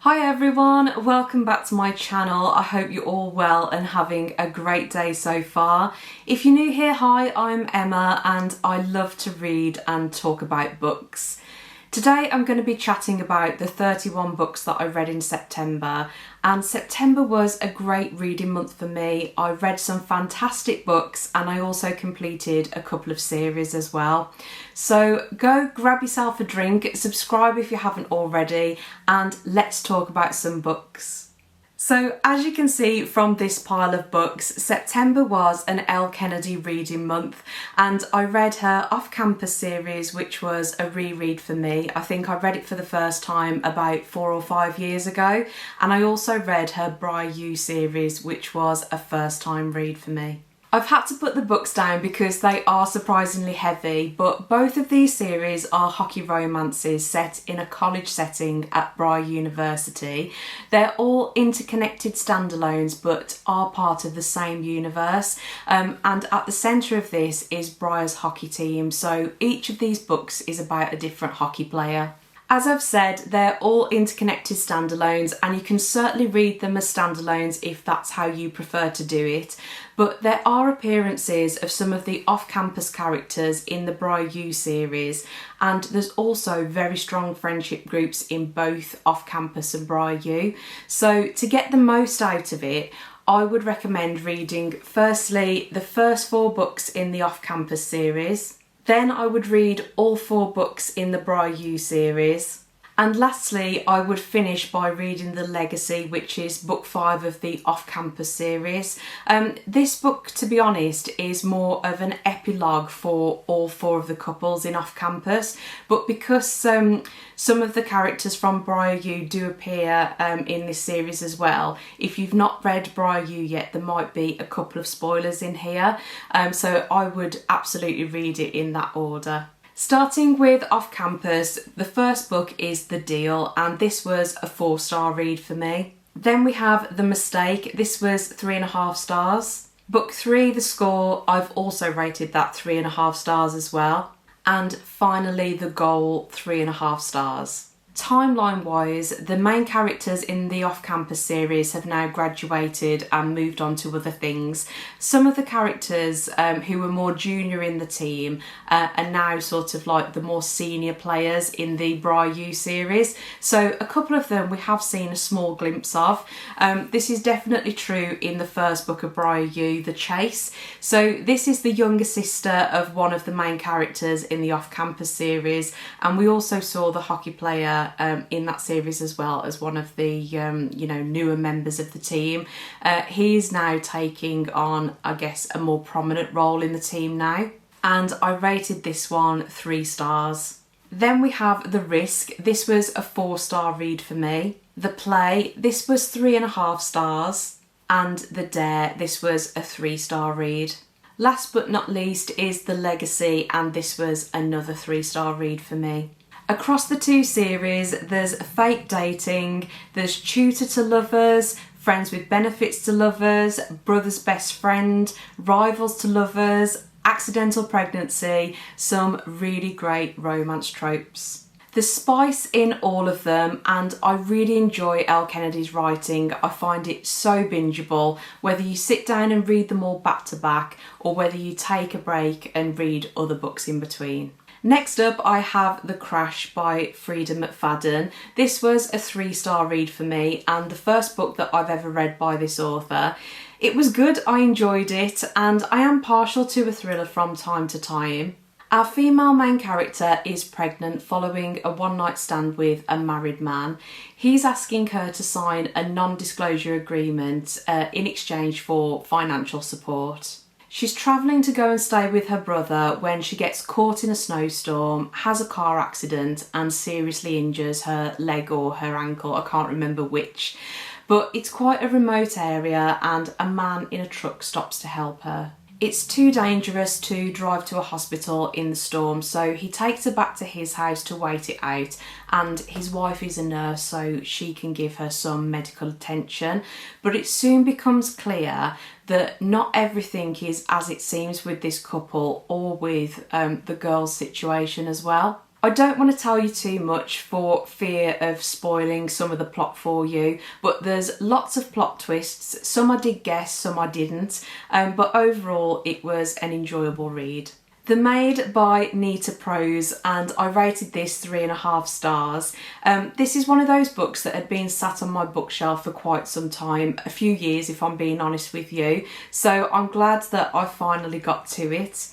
Hi everyone, welcome back to my channel. I hope you're all well and having a great day so far. If you're new here, hi, I'm Emma and I love to read and talk about books. Today I'm going to be chatting about the 31 books that I read in September, and September was a great reading month for me. I read some fantastic books and I also completed a couple of series as well. So go grab yourself a drink, subscribe if you haven't already, and let's talk about some books. So as you can see from this pile of books, September was an Elle Kennedy reading month and I read her off-campus series, which was a reread for me. I think I read it for the first time about 4 or 5 years ago, and I also read her Bri U series, which was a first time read for me. I've had to put the books down because they are surprisingly heavy, but both of these series are hockey romances set in a college setting at Bri University. They're all interconnected standalones but are part of the same universe, and at the centre of this is Bri's hockey team, so each of these books is about a different hockey player. As I've said, they're all interconnected standalones and you can certainly read them as standalones if that's how you prefer to do it, but there are appearances of some of the off-campus characters in the Bri U series, and there's also very strong friendship groups in both off-campus and Bri U. So to get the most out of it, I would recommend reading firstly the first 4 books in the off-campus series. Then I would read all 4 books in the Bri U series. And lastly, I would finish by reading The Legacy, which is book 5 of the off-campus series. This book, to be honest, is more of an epilogue for all 4 of the couples in off-campus, but because some of the characters from Bri U do appear in this series as well, if you've not read Bri U yet, there might be a couple of spoilers in here, so I would absolutely read it in that order. Starting with Off Campus, the first book is The Deal, and this was a 4-star read for me. Then we have The Mistake, this was 3.5 stars. Book 3, The Score, I've also rated that 3.5 stars as well. And finally The Goal, 3.5 stars. Timeline wise, the main characters in the off-campus series have now graduated and moved on to other things. Some of the characters who were more junior in the team are now sort of like the more senior players in the Bri U series. So a couple of them we have seen a small glimpse of. This is definitely true in the first book of Bri U, The Chase. So this is the younger sister of one of the main characters in the off-campus series, and we also saw the hockey player in that series as well as one of the newer members of the team. He's now taking on, I guess, a more prominent role in the team now, and I rated this one 3 stars. Then we have The Risk. This was a 4-star read for me. The Play, this was 3.5 stars, and The Dare, this was a 3-star read. Last but not least is The Legacy, and this was another 3-star read for me. Across the 2 series, there's Fake Dating, there's Tutor to Lovers, Friends with Benefits to Lovers, Brother's Best Friend, Rivals to Lovers, Accidental Pregnancy, some really great romance tropes. There's spice in all of them, and I really enjoy Elle Kennedy's writing. I find it so bingeable, whether you sit down and read them all back to back or whether you take a break and read other books in between. Next up, I have The Crash by Frida McFadden. This was a 3-star read for me and the first book that I've ever read by this author. It was good, I enjoyed it, and I am partial to a thriller from time to time. Our female main character is pregnant following a one-night stand with a married man. He's asking her to sign a non-disclosure agreement in exchange for financial support. She's travelling to go and stay with her brother when she gets caught in a snowstorm, has a car accident and seriously injures her leg or her ankle, I can't remember which. But it's quite a remote area and a man in a truck stops to help her. It's too dangerous to drive to a hospital in the storm, so he takes her back to his house to wait it out, and his wife is a nurse so she can give her some medical attention. But it soon becomes clear that not everything is as it seems with this couple or with the girl's situation as well. I don't want to tell you too much for fear of spoiling some of the plot for you, but there's lots of plot twists. Some I did guess, some I didn't, but overall it was an enjoyable read. The Maid by Nita Prose, and I rated this 3.5 stars. This is one of those books that had been sat on my bookshelf for quite some time, a few years if I'm being honest with you, so I'm glad that I finally got to it.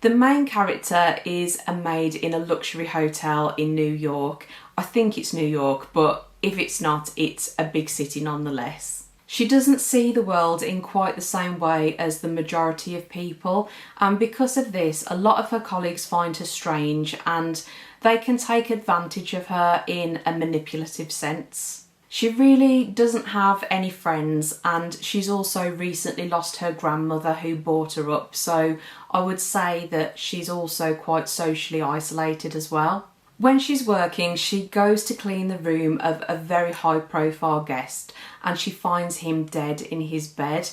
The main character is a maid in a luxury hotel in New York. I think it's New York, but if it's not, it's a big city nonetheless. She doesn't see the world in quite the same way as the majority of people, and because of this, a lot of her colleagues find her strange and they can take advantage of her in a manipulative sense. She really doesn't have any friends, and she's also recently lost her grandmother who brought her up, so I would say that she's also quite socially isolated as well. When she's working, she goes to clean the room of a very high profile guest and she finds him dead in his bed.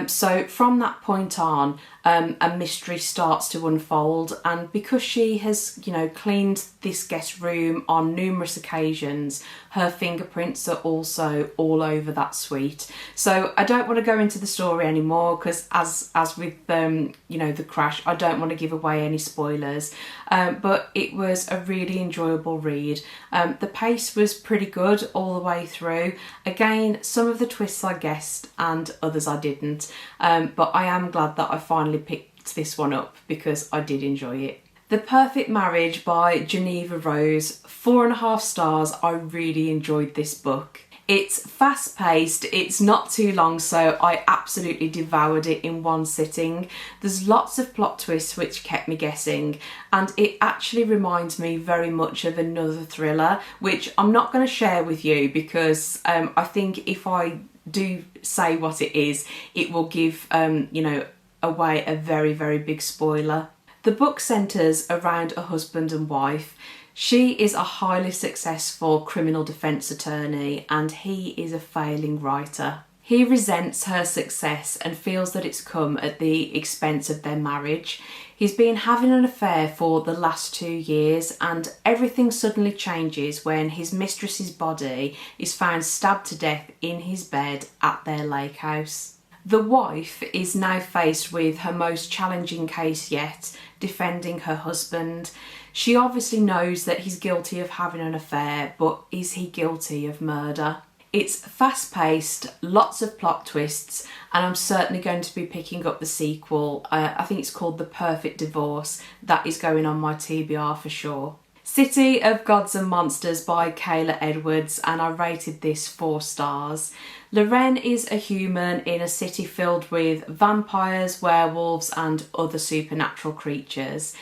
So from that point on, a mystery starts to unfold, and because she has, cleaned this guest room on numerous occasions, her fingerprints are also all over that suite. So I don't want to go into the story anymore because as with the crash, I don't want to give away any spoilers, but it was a really enjoyable read. The pace was pretty good all the way through. Again, some of the twists I guessed and others I didn't, but I am glad that I finally picked this one up because I did enjoy it. The Perfect Marriage by Geneva Rose, 4.5 stars. I really enjoyed this book. It's fast paced, it's not too long, so I absolutely devoured it in one sitting. There's lots of plot twists which kept me guessing, and it actually reminds me very much of another thriller, which I'm not going to share with you because I think if I do say what it is, it will give away a very, very big spoiler. The book centres around a husband and wife. She is a highly successful criminal defence attorney and he is a failing writer. He resents her success and feels that it's come at the expense of their marriage. He's been having an affair for the last 2 years and everything suddenly changes when his mistress's body is found stabbed to death in his bed at their lake house. The wife is now faced with her most challenging case yet, defending her husband. She obviously knows that he's guilty of having an affair, but is he guilty of murder? It's fast-paced, lots of plot twists, and I'm certainly going to be picking up the sequel. I think it's called The Perfect Divorce. That is going on my TBR for sure. City of Gods and Monsters by Kayla Edwards, and I rated this 4 stars. Lorraine is a human in a city filled with vampires, werewolves and other supernatural creatures.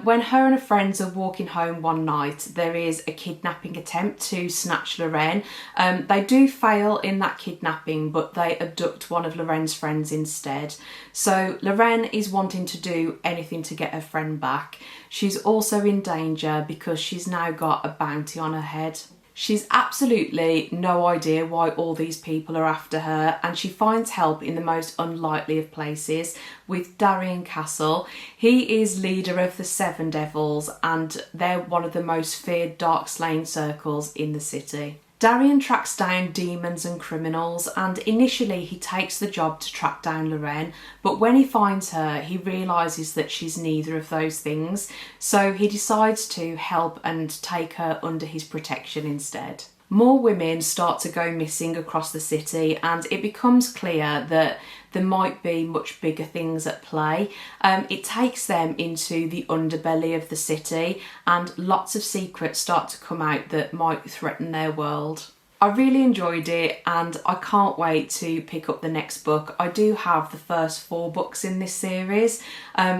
When her and her friends are walking home one night, there is a kidnapping attempt to snatch Lorraine. They do fail in that kidnapping, but they abduct one of Lorraine's friends instead. So Lorraine is wanting to do anything to get her friend back. She's also in danger because she's now got a bounty on her head. She's absolutely no idea why all these people are after her, and she finds help in the most unlikely of places with Darian Castle. He is leader of the Seven Devils and they're one of the most feared dark slaying circles in the city. Darian tracks down demons and criminals, and initially he takes the job to track down Lorraine, but when he finds her he realises that she's neither of those things, so he decides to help and take her under his protection instead. More women start to go missing across the city and it becomes clear that there might be much bigger things at play. It takes them into the underbelly of the city and lots of secrets start to come out that might threaten their world. I really enjoyed it and I can't wait to pick up the next book. I do have the first 4 books in this series,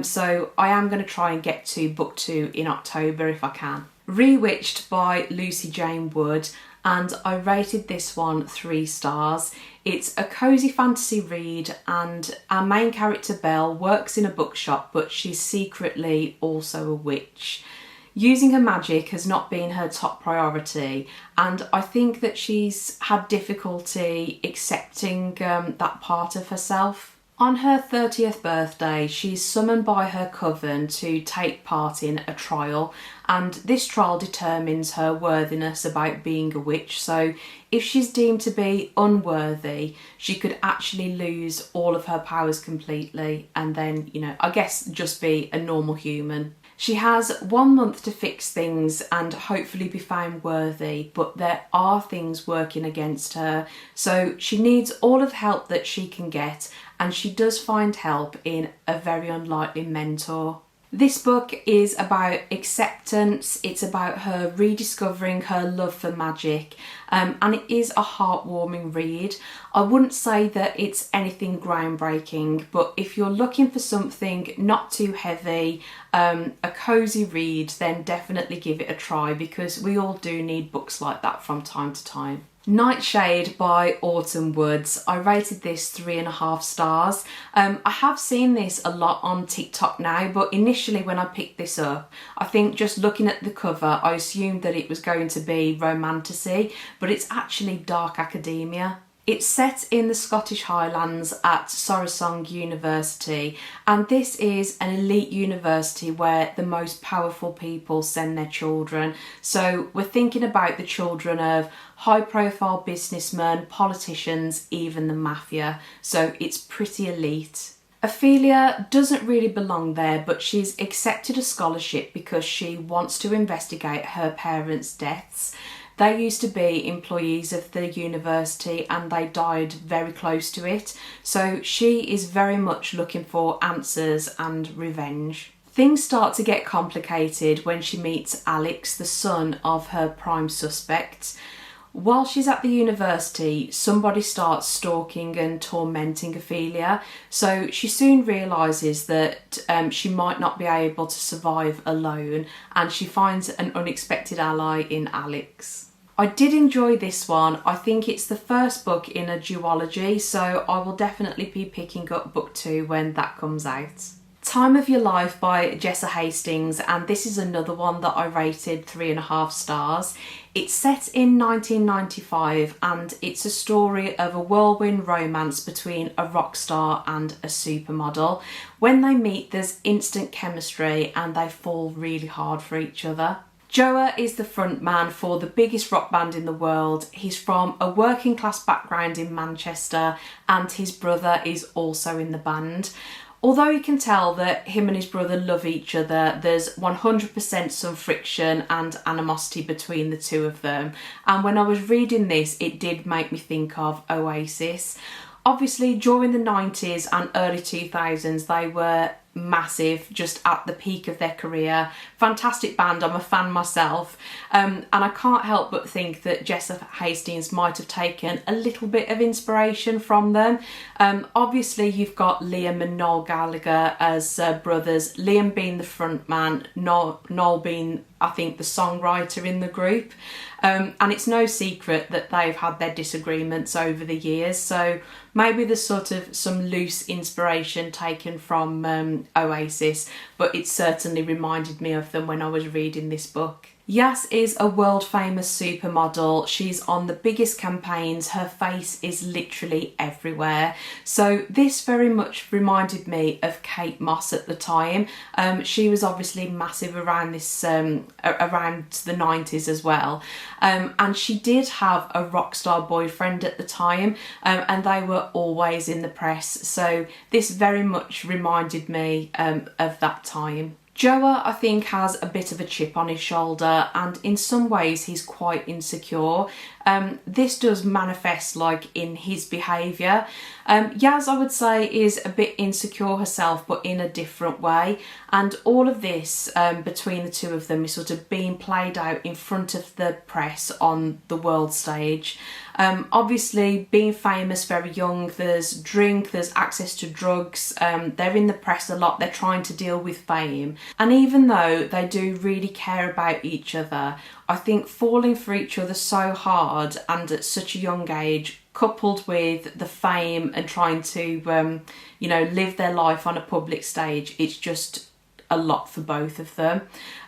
so I am going to try and get to book 2 in October if I can. Rewitched by Lucy Jane Wood, and I rated this one 3 stars. It's a cosy fantasy read and our main character Belle works in a bookshop, but she's secretly also a witch. Using her magic has not been her top priority, and I think that she's had difficulty accepting that part of herself. On her 30th birthday, she's summoned by her coven to take part in a trial, and this trial determines her worthiness about being a witch. So if she's deemed to be unworthy, she could actually lose all of her powers completely and then, I guess just be a normal human. She has 1 month to fix things and hopefully be found worthy, but there are things working against her. So she needs all of the help that she can get, and she does find help in a very unlikely mentor. This book is about acceptance, it's about her rediscovering her love for magic, and it is a heartwarming read. I wouldn't say that it's anything groundbreaking, but if you're looking for something not too heavy, a cosy read, then definitely give it a try, because we all do need books like that from time to time. Nightshade by Autumn Woods. I rated this 3.5 stars. I have seen this a lot on TikTok now, but initially when I picked this up, I think just looking at the cover, I assumed that it was going to be romantasy, but it's actually dark academia. It's set in the Scottish Highlands at Sorosong University, and this is an elite university where the most powerful people send their children. So we're thinking about the children of high-profile businessmen, politicians, even the mafia. So it's pretty elite. Ophelia doesn't really belong there, but she's accepted a scholarship because she wants to investigate her parents' deaths. They used to be employees of the university and they died very close to it, so she is very much looking for answers and revenge. Things start to get complicated when she meets Alex, the son of her prime suspect. While she's at the university, somebody starts stalking and tormenting Ophelia, so she soon realises that she might not be able to survive alone, and she finds an unexpected ally in Alex. I did enjoy this one. I think it's the first book in a duology, so I will definitely be picking up book 2 when that comes out. Time of Your Life by Jessa Hastings, and this is another one that I rated 3.5 stars. It's set in 1995 and it's a story of a whirlwind romance between a rock star and a supermodel. When they meet, there's instant chemistry and they fall really hard for each other. Joa is the front man for the biggest rock band in the world. He's from a working class background in Manchester and his brother is also in the band. Although you can tell that him and his brother love each other, there's 100% some friction and animosity between the two of them. And when I was reading this, it did make me think of Oasis. Obviously, during the 90s and early 2000s, they were massive, just at the peak of their career. Fantastic band, I'm a fan myself, and I can't help but think that Jessa Hastings might have taken a little bit of inspiration from them. Obviously you've got Liam and Noel Gallagher as brothers, Liam being the front man, Noel being, I think, the songwriter in the group, and it's no secret that they've had their disagreements over the years, so maybe there's sort of some loose inspiration taken from Oasis, but it certainly reminded me of them when I was reading this book. Yas is a world famous supermodel. She's on the biggest campaigns. Her face is literally everywhere. So this very much reminded me of Kate Moss at the time. She was obviously massive around this around the 90s as well. And she did have a rock star boyfriend at the time, and they were always in the press. So this very much reminded me of that time. Joa, I think, has a bit of a chip on his shoulder and in some ways he's quite insecure. This does manifest like in his behaviour. Yaz, I would say, is a bit insecure herself but in a different way, and all of this between the two of them is sort of being played out in front of the press on the world stage. Obviously being famous very young, there's drink, there's access to drugs, they're in the press a lot, they're trying to deal with fame, and even though they do really care about each other, I think falling for each other so hard and at such a young age, coupled with the fame and trying to live their life on a public stage, it's just a lot for both of them.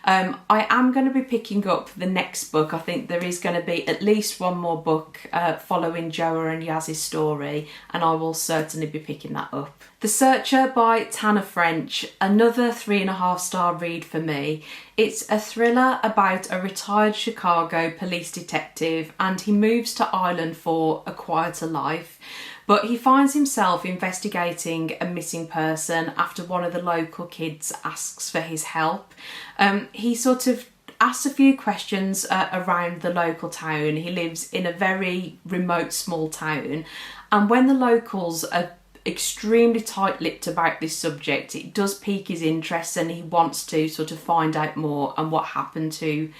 I am going to be picking up the next book. I think there is going to be at least one more book following Joa and Yaz's story, and I will certainly be picking that up. The Searcher by Tanner French, another 3.5-star read for me. It's a thriller about a retired Chicago police detective, and he moves to Ireland for a quieter life. But he finds himself investigating a missing person after one of the local kids asks for his help. He sort of asks a few questions around the local town. He lives in a very remote small town, and when the locals are extremely tight-lipped about this subject, it does pique his interest, and he wants to sort of find out more and what happened to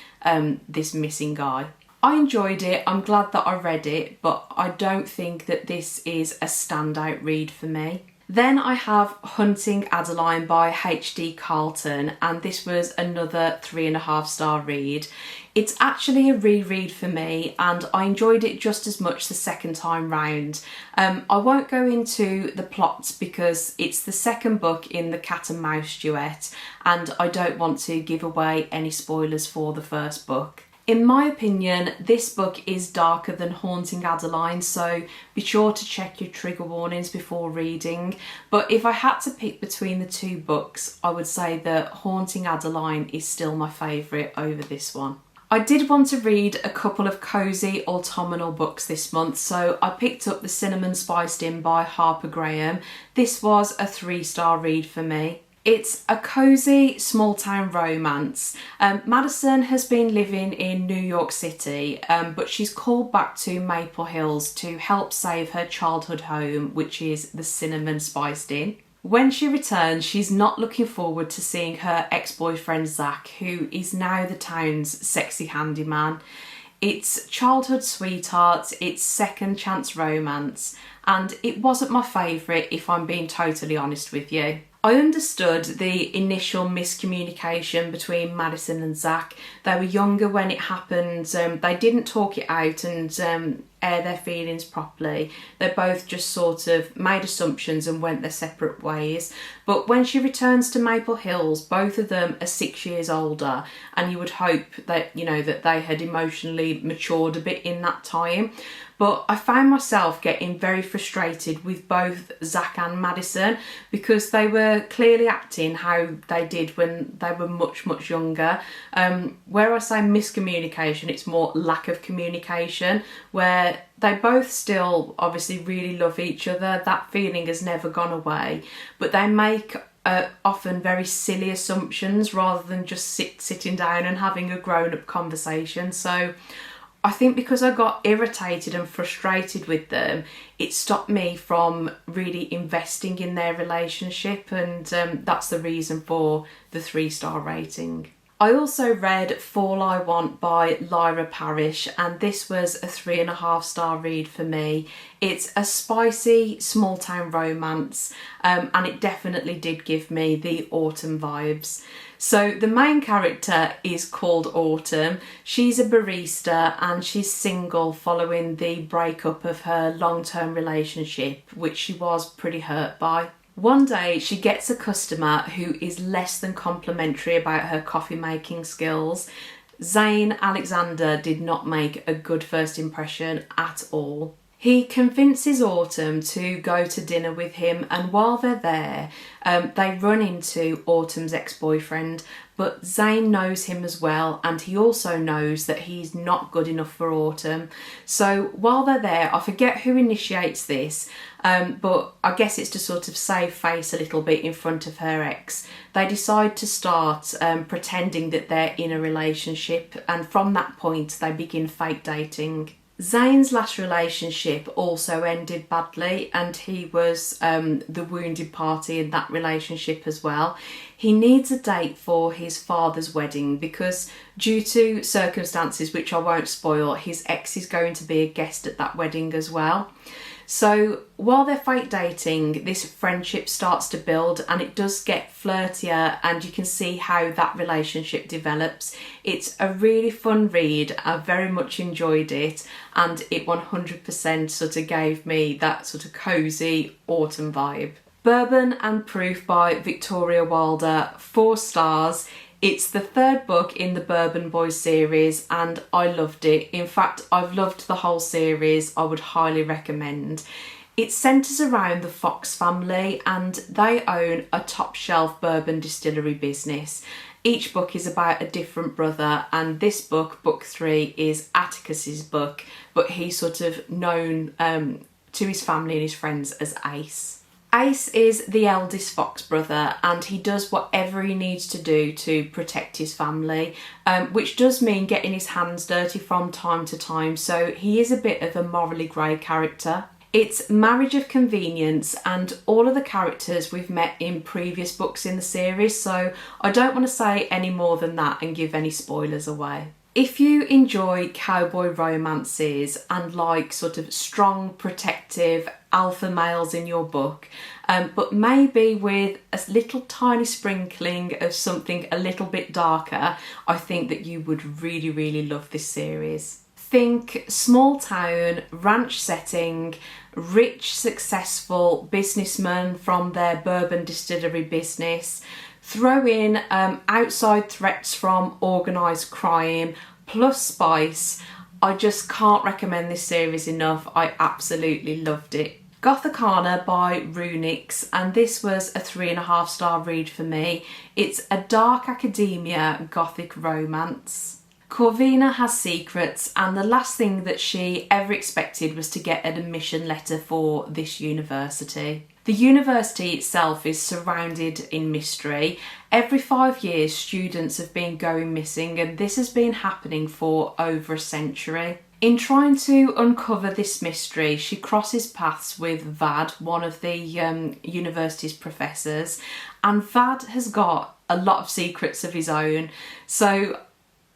this missing guy. I enjoyed it, I'm glad that I read it, but I don't think that this is a standout read for me. Then I have Hunting Adeline by H.D. Carlton, and this was another 3.5-star read. It's actually a reread for me, and I enjoyed it just as much the second time round. I won't go into the plots because it's the second book in the cat and mouse duet, and I don't want to give away any spoilers for the first book. In my opinion, this book is darker than Haunting Adeline, so be sure to check your trigger warnings before reading. But if I had to pick between the two books, I would say that Haunting Adeline is still my favourite over this one. I did want to read a couple of cosy autumnal books this month, so I picked up The Cinnamon Spiced In by Harper Graham. This was a 3-star read for me. It's a cosy small town romance. Madison has been living in New York City, but she's called back to Maple Hills to help save her childhood home, which is the Cinnamon Spiced In. When she returns, she's not looking forward to seeing her ex-boyfriend Zach, who is now the town's sexy handyman. It's childhood sweetheart, it's second chance romance, and it wasn't my favourite if I'm being totally honest with you. I understood the initial miscommunication between Madison and Zach. They were younger when it happened, they didn't talk it out and air their feelings properly. They both just sort of made assumptions and went their separate ways. But when she returns to Maple Hills, both of them are 6 years older, and you would hope that, you know, that they had emotionally matured a bit in that time. But I found myself getting very frustrated with both Zach and Madison because they were clearly acting how they did when they were much, much younger. Where I say miscommunication, it's more lack of communication, where they both still obviously really love each other. That feeling has never gone away, but they make often very silly assumptions rather than just sitting down and having a grown-up conversation. So I think because I got irritated and frustrated with them, it stopped me from really investing in their relationship, and that's the reason for the 3-star rating. I also read Fall I Want by Lyra Parrish, and this was a 3.5-star read for me. It's a spicy small town romance, and it definitely did give me the autumn vibes. So the main character is called Autumn. She's a barista and she's single following the breakup of her long-term relationship, which she was pretty hurt by. One day she gets a customer who is less than complimentary about her coffee making skills. Zane Alexander did not make a good first impression at all. He convinces Autumn to go to dinner with him, and while they're there, they run into Autumn's ex-boyfriend, but Zane knows him as well, and he also knows that he's not good enough for Autumn. So while they're there, I forget who initiates this, but I guess it's to sort of save face a little bit in front of her ex. They decide to start pretending that they're in a relationship, and from that point they begin fake dating. Zane's last relationship also ended badly, and he was the wounded party in that relationship as well. He needs a date for his father's wedding because, due to circumstances which I won't spoil, his ex is going to be a guest at that wedding as well. So while they're fake dating, this friendship starts to build, and it does get flirtier, and you can see how that relationship develops. It's a really fun read. I very much enjoyed it, and it 100% sort of gave me that sort of cosy autumn vibe. Bourbon and Proof by Victoria Wilder, 4 stars. It's the 3rd book in the Bourbon Boys series and I loved it. In fact, I've loved the whole series. I would highly recommend. It centres around the Fox family and they own a top shelf bourbon distillery business. Each book is about a different brother, and this book, book 3, is Atticus's book, but he's sort of known to his family and his friends as Ace. Ace is the eldest Fox brother and he does whatever he needs to do to protect his family, which does mean getting his hands dirty from time to time, so he is a bit of a morally grey character. It's Marriage of Convenience and all of the characters we've met in previous books in the series, so I don't want to say any more than that and give any spoilers away. If you enjoy cowboy romances and like sort of strong, protective alpha males in your book, but maybe with a little tiny sprinkling of something a little bit darker, I think that you would really, really love this series. Think small town, ranch setting, rich, successful businessmen from their bourbon distillery business. Throw in outside threats from organised crime, plus spice. I just can't recommend this series enough. I absolutely loved it. Gothicana by Runix, and this was a 3.5 star read for me. It's a dark academia gothic romance. Corvina has secrets, and the last thing that she ever expected was to get an admission letter for this university. The university itself is surrounded in mystery. Every 5 years students have been going missing and this has been happening for over a century. In trying to uncover this mystery, she crosses paths with Vad, one of the university's professors, and Vad has got a lot of secrets of his own. So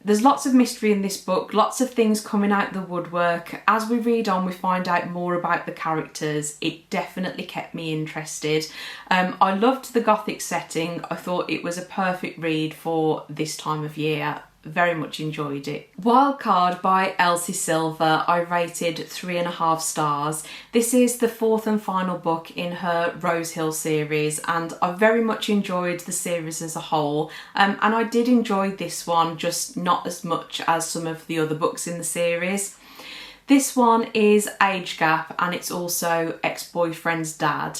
there's lots of mystery in this book, lots of things coming out the woodwork. As we read on, we find out more about the characters. It definitely kept me interested. I loved the gothic setting. I thought it was a perfect read for this time of year. Very much enjoyed it. Wildcard by Elsie Silver, I rated 3.5 stars. This is the 4th and final book in her Rosehill series and I very much enjoyed the series as a whole, and I did enjoy this one, just not as much as some of the other books in the series. This one is age gap and it's also ex-boyfriend's dad.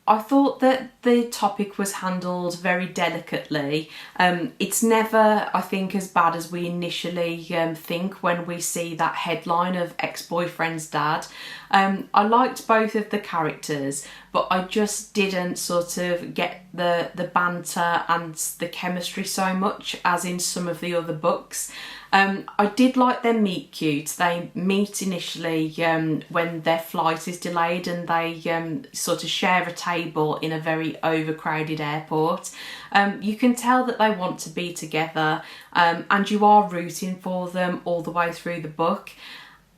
I thought that the topic was handled very delicately. It's never, I think, as bad as we initially think when we see that headline of ex-boyfriend's dad. I liked both of the characters, but I just didn't sort of get the banter and the chemistry so much as in some of the other books. I did like their meet cute. They meet initially when their flight is delayed and they sort of share a table in a very overcrowded airport. You can tell that they want to be together and you are rooting for them all the way through the book.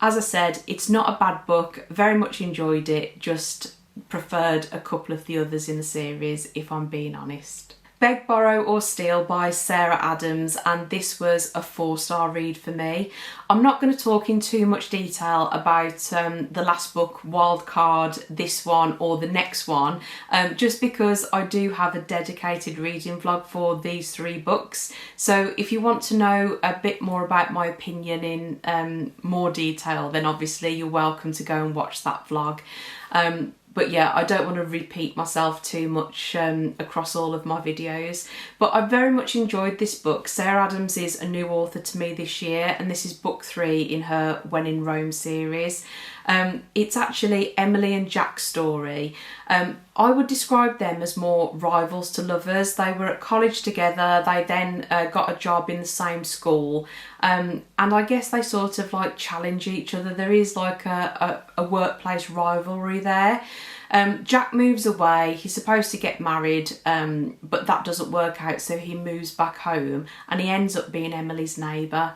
As I said, it's not a bad book, very much enjoyed it, just preferred a couple of the others in the series if I'm being honest. Beg, Borrow or Steal by Sarah Adams, and this was a 4-star read for me. I'm not going to talk in too much detail about the last book, Wildcard, this one or the next one, just because I do have a dedicated reading vlog for these 3 books. So if you want to know a bit more about my opinion in more detail, then obviously you're welcome to go and watch that vlog. But yeah, I don't want to repeat myself too much across all of my videos. But I very much enjoyed this book. Sarah Adams is a new author to me this year, and this is book 3 in her When in Rome series. It's actually Emily and Jack's story. I would describe them as more rivals to lovers. They were at college together, they then got a job in the same school, and I guess they sort of like challenge each other. There is like a workplace rivalry there. Jack moves away, he's supposed to get married, but that doesn't work out, so he moves back home and he ends up being Emily's neighbour.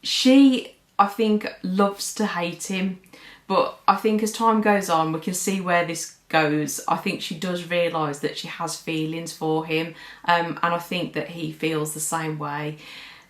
She, I think, loves to hate him, but I think as time goes on we can see where this goes. I think she does realise that she has feelings for him, and I think that he feels the same way.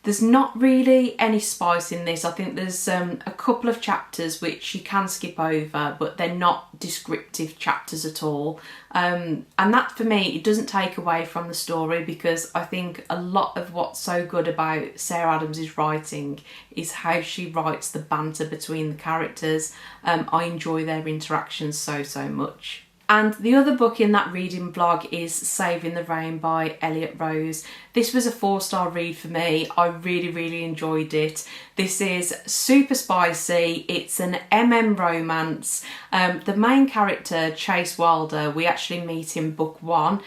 There's not really any spice in this. I think there's a couple of chapters which you can skip over, but they're not descriptive chapters at all. And that, for me, it doesn't take away from the story, because I think a lot of what's so good about Sarah Adams' writing is how she writes the banter between the characters. I enjoy their interactions so much. And the other book in that reading vlog is Saving the Rain by Elliot Rose. This was a 4-star read for me. I really enjoyed it. This is super spicy. It's an romance. The main character, Chase Wilder, we actually meet in book 1,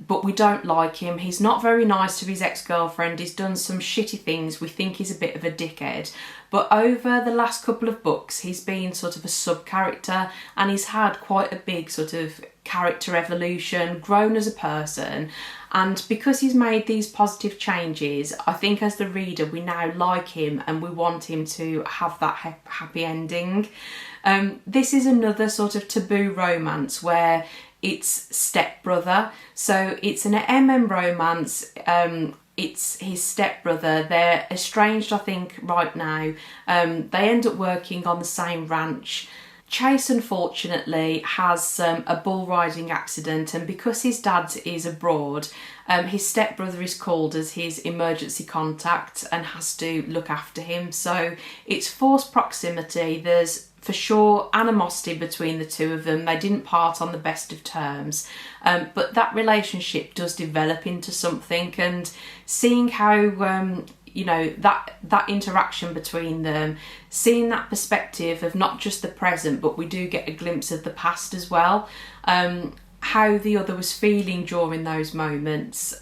but we don't like him. He's not very nice to his ex-girlfriend. He's done some shitty things. We think he's a bit of a dickhead. But over the last couple of books, he's been sort of a sub-character, and he's had quite a big sort of character evolution, grown as a person. And because he's made these positive changes, I think as the reader, we now like him and we want him to have that happy ending. This is another sort of taboo romance where it's stepbrother. So it's an romance. It's his stepbrother. They're estranged, I think, right now. They end up working on the same ranch. Chase, unfortunately, has a bull riding accident, and because his dad is abroad, his stepbrother is called as his emergency contact and has to look after him. So it's forced proximity. There's for sure animosity between the two of them. They didn't part on the best of terms, but that relationship does develop into something, and seeing how you know, that interaction between them, seeing that perspective of not just the present, but we do get a glimpse of the past as well, how the other was feeling during those moments.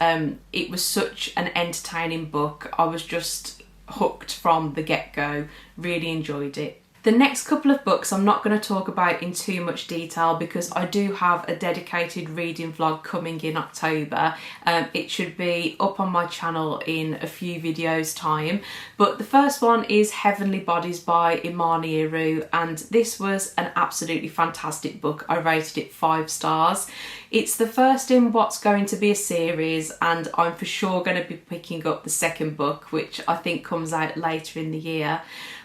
It was such an entertaining book. I was just hooked from the get-go, really enjoyed it. The next couple of books I'm not going to talk about in too much detail, because I do have a dedicated reading vlog coming in October. It should be up on my channel in a few videos time. But the first one is Heavenly Bodies by Imani Iru, and this was an absolutely fantastic book. I rated it 5 stars. It's the first in what's going to be a series, and I'm for sure going to be picking up the second book, which I think comes out later in the year.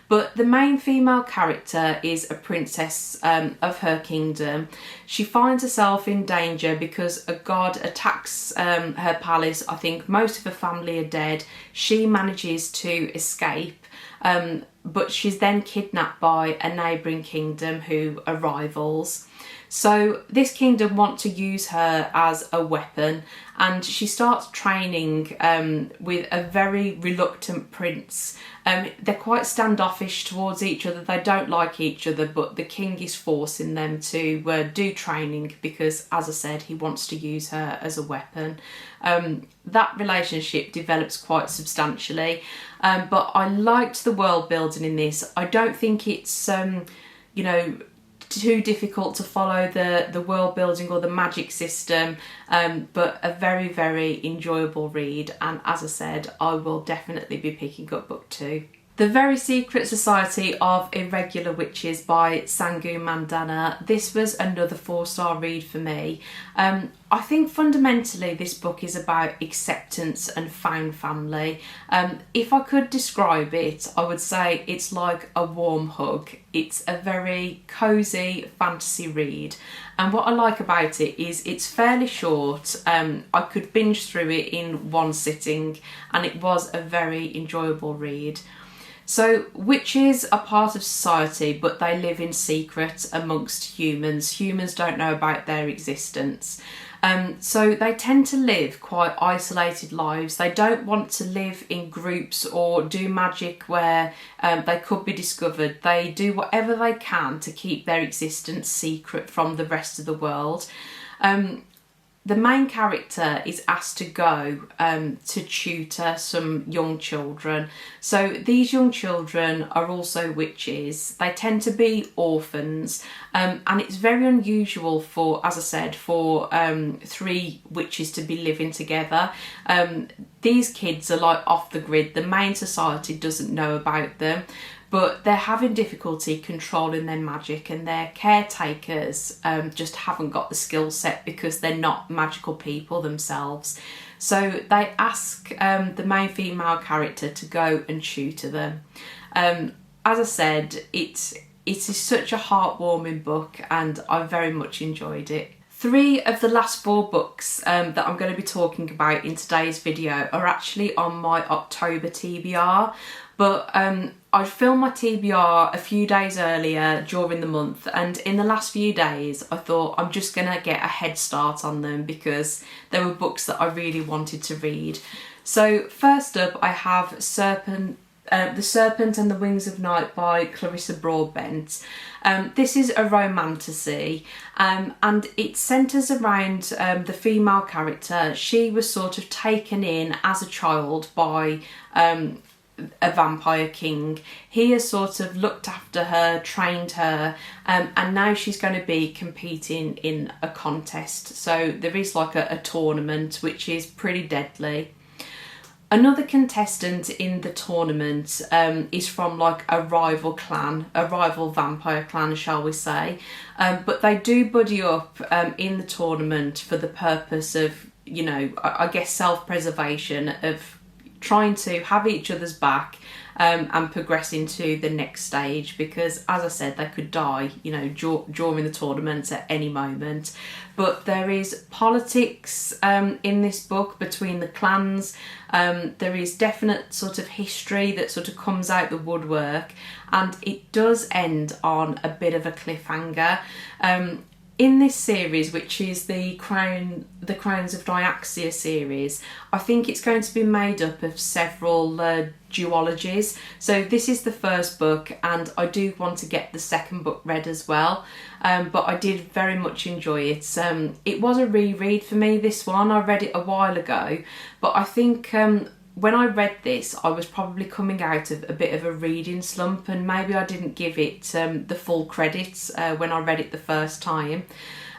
But the main female character is a princess of her kingdom. She finds herself in danger because a god attacks her palace. I think most of her family are dead. She manages to escape, but she's then kidnapped by a neighbouring kingdom who are rivals. So this kingdom want to use her as a weapon, and she starts training with a very reluctant prince. They're quite standoffish towards each other. They don't like each other, but the king is forcing them to do training because, as I said, he wants to use her as a weapon. That relationship develops quite substantially, but I liked the world building in this. I don't think it's you know, too difficult to follow the world building or the magic system, but a very enjoyable read. And as I said, I will definitely be picking up book 2. The Very Secret Society of Irregular Witches by Sangu Mandana. This was another 4-star read for me. I think fundamentally this book is about acceptance and found family. If I could describe it, I would say it's like a warm hug. It's a very cosy fantasy read. And what I like about it is it's fairly short. I could binge through it in one sitting, and it was a very enjoyable read. So witches are part of society, but they live in secret amongst humans. Humans don't know about their existence. So they tend to live quite isolated lives. They don't want to live in groups or do magic where they could be discovered. They do whatever they can to keep their existence secret from the rest of the world. The main character is asked to go to tutor some young children. So these young children are also witches. They tend to be orphans, and it's very unusual for, as I said, for 3 witches to be living together. These kids are like off the grid. The main society doesn't know about them, but they're having difficulty controlling their magic, and their caretakers just haven't got the skill set because they're not magical people themselves. So they ask the main female character to go and tutor them. As I said, it is such a heartwarming book and I very much enjoyed it. 3 of the last 4 books that I'm going to be talking about in today's video are actually on my October TBR, but I filmed my TBR a few days earlier during the month, and in the last few days I thought I'm just going to get a head start on them because there were books that I really wanted to read. So first up I have The Serpent and the Wings of Night by Clarissa Broadbent. This is a romantasy and it centres around the female character. She was sort of taken in as a child by a vampire king. He has sort of looked after her, trained her, and now she's going to be competing in a contest. So there is like a tournament which is pretty deadly. Another contestant in the tournament is from like a rival clan, a rival vampire clan, shall we say. But they do buddy up in the tournament for the purpose of, you know, I guess self-preservation, of trying to have each other's back and progress into the next stage, because as I said, they could die, you know, during the tournament at any moment. But there is politics in this book between the clans. There is definite sort of history that sort of comes out the woodwork, and it does end on a bit of a cliffhanger. In this series, which is the Crowns of Nyaxia series, I think it's going to be made up of several duologies. So this is the first book and I do want to get the second book read as well. But I did very much enjoy it. It was a reread for me, this one. I read it a while ago, but I think when I read this, I was probably coming out of a bit of a reading slump, and maybe I didn't give it the full credits when I read it the first time.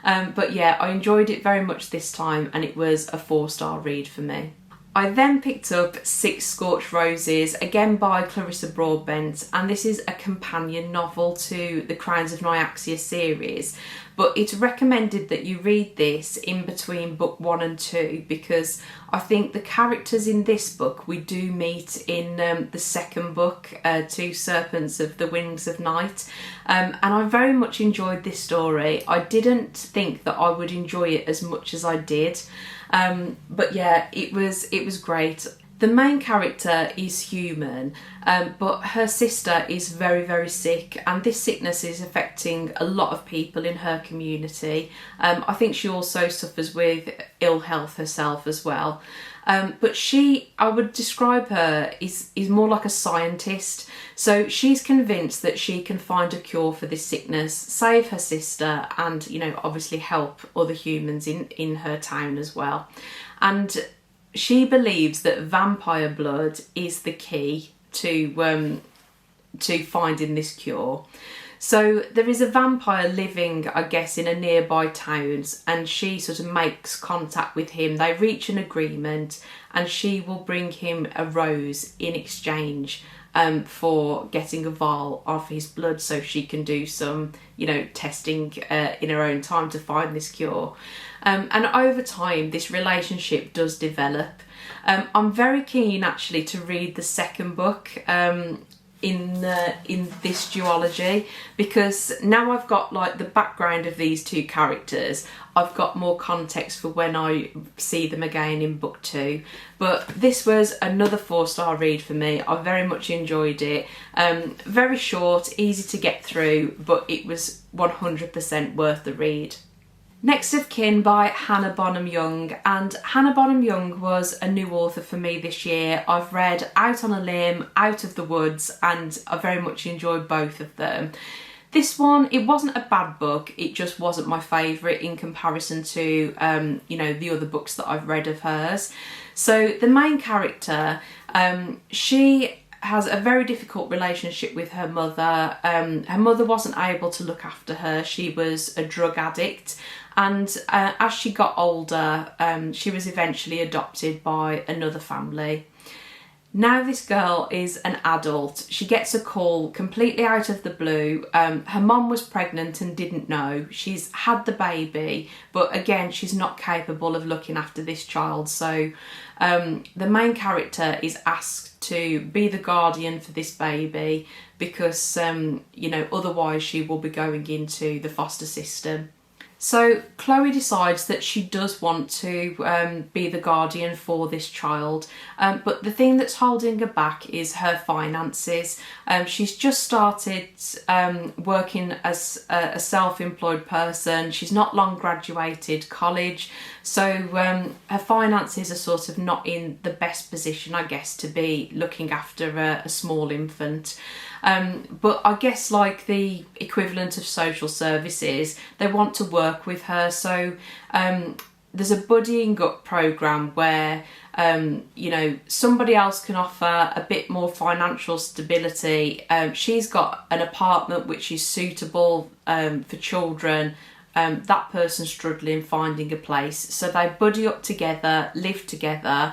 But yeah, I enjoyed it very much this time, and it was a 4-star read for me. I then picked up 6 Scorched Roses, again by Clarissa Broadbent, and this is a companion novel to the Crowns of Nyaxia series, but it's recommended that you read this in between book 1 and 2, because I think the characters in this book we do meet in the second book, 2 Serpents of the Wings of Night, and I very much enjoyed this story. I didn't think that I would enjoy it as much as I did. But yeah, it was great. The main character is human, but her sister is very, very sick, and this sickness is affecting a lot of people in her community. I think she also suffers with ill health herself as well. But I would describe her is more like a scientist. So she's convinced that she can find a cure for this sickness, save her sister, and, you know, obviously help other humans in her town as well. And she believes that vampire blood is the key to finding this cure. So there is a vampire living, I guess, in a nearby town, and she sort of makes contact with him. They reach an agreement and she will bring him a rose in exchange for getting a vial of his blood, so she can do some, you know, testing in her own time to find this cure. And over time this relationship does develop. I'm very keen actually to read the second book in this duology, because now I've got like the background of these 2 characters, I've got more context for when I see them again in book 2. But this was another 4-star read for me. I very much enjoyed it. Very short, easy to get through, but it was 100% worth the read. Next of Kin by Hannah Bonham Young, and Hannah Bonham Young was a new author for me this year. I've read Out on a Limb, Out of the Woods, and I very much enjoyed both of them. This one, it wasn't a bad book, it just wasn't my favourite in comparison to you know, the other books that I've read of hers. So the main character, she has a very difficult relationship with her mother. Her mother wasn't able to look after her, she was a drug addict. And as she got older, she was eventually adopted by another family. Now this girl is an adult. She gets a call completely out of the blue. Her mum was pregnant and didn't know. She's had the baby, but again, she's not capable of looking after this child. So the main character is asked to be the guardian for this baby because, you know, otherwise she will be going into the foster system. So Chloe decides that she does want to be the guardian for this child, but the thing that's holding her back is her finances. She's just started working as a self-employed person. She's not long graduated college, so her finances are sort of not in the best position, I guess, to be looking after a small infant. But I guess like the equivalent of social services, they want to work with her. So there's a buddying up program where you know, somebody else can offer a bit more financial stability. She's got an apartment which is suitable for children. That person's struggling finding a place, so they buddy up together, live together,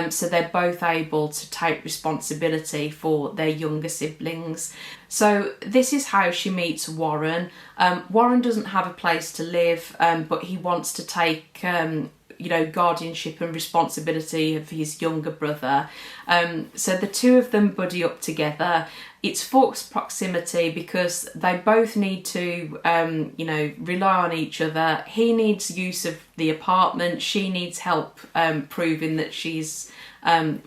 so they're both able to take responsibility for their younger siblings. So this is how she meets Warren. Warren doesn't have a place to live, but he wants to take you know, guardianship and responsibility of his younger brother. So the two of them buddy up together. It's forced proximity because they both need to, you know, rely on each other. He needs use of the apartment. She needs help proving that she's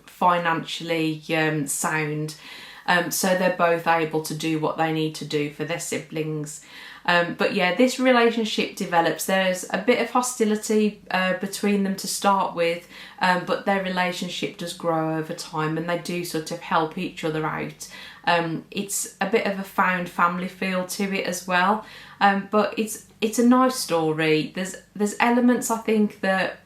financially sound. So they're both able to do what they need to do for their siblings. But yeah, this relationship develops. There's a bit of hostility between them to start with, but their relationship does grow over time and they do sort of help each other out. It's a bit of a found family feel to it as well, but it's a nice story. There's elements I think that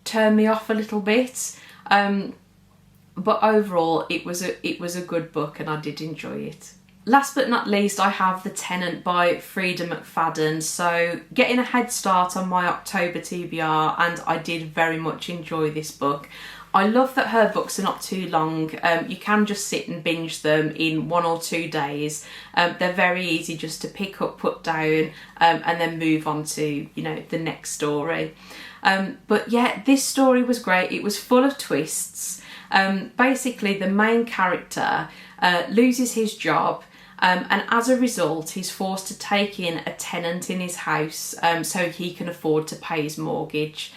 turn me off a little bit, but overall it was a good book and I did enjoy it. Last but not least, I have The Tenant by Frida McFadden. So getting a head start on my October TBR, and I did very much enjoy this book. I love that her books are not too long. You can just sit and binge them in 1 or 2 days. They're very easy just to pick up, put down, and then move on to, you know, the next story. But yeah, this story was great. It was full of twists. Basically, the main character loses his job. And as a result, he's forced to take in a tenant in his house so he can afford to pay his mortgage.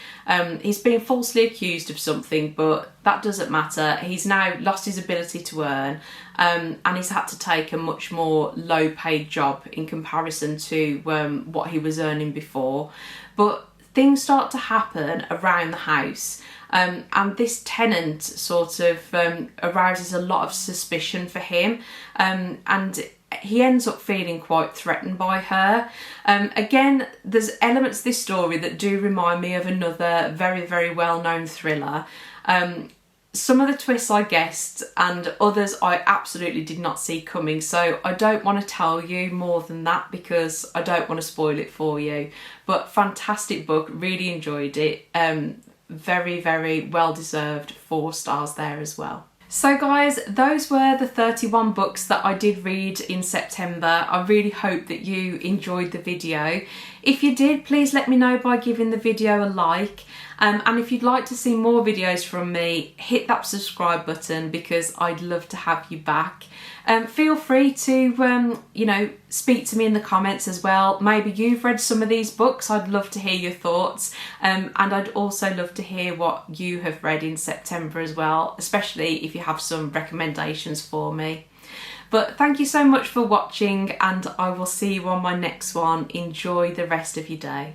He's been falsely accused of something, but that doesn't matter. He's now lost his ability to earn, and he's had to take a much more low-paid job in comparison to what he was earning before. But things start to happen around the house. And this tenant sort of arouses a lot of suspicion for him, and he ends up feeling quite threatened by her. Again, there's elements of this story that do remind me of another very, very well-known thriller. Some of the twists I guessed and others I absolutely did not see coming, so I don't want to tell you more than that because I don't want to spoil it for you. But fantastic book, really enjoyed it. Very, very well deserved 4 stars there as well. So guys, those were the 31 books that I did read in September. I really hope that you enjoyed the video. If you did, please let me know by giving the video a like. And if you'd like to see more videos from me, hit that subscribe button because I'd love to have you back. Feel free to, you know, speak to me in the comments as well. Maybe you've read some of these books. I'd love to hear your thoughts. And I'd also love to hear what you have read in September as well, especially if you have some recommendations for me. But thank you so much for watching and I will see you on my next one. Enjoy the rest of your day.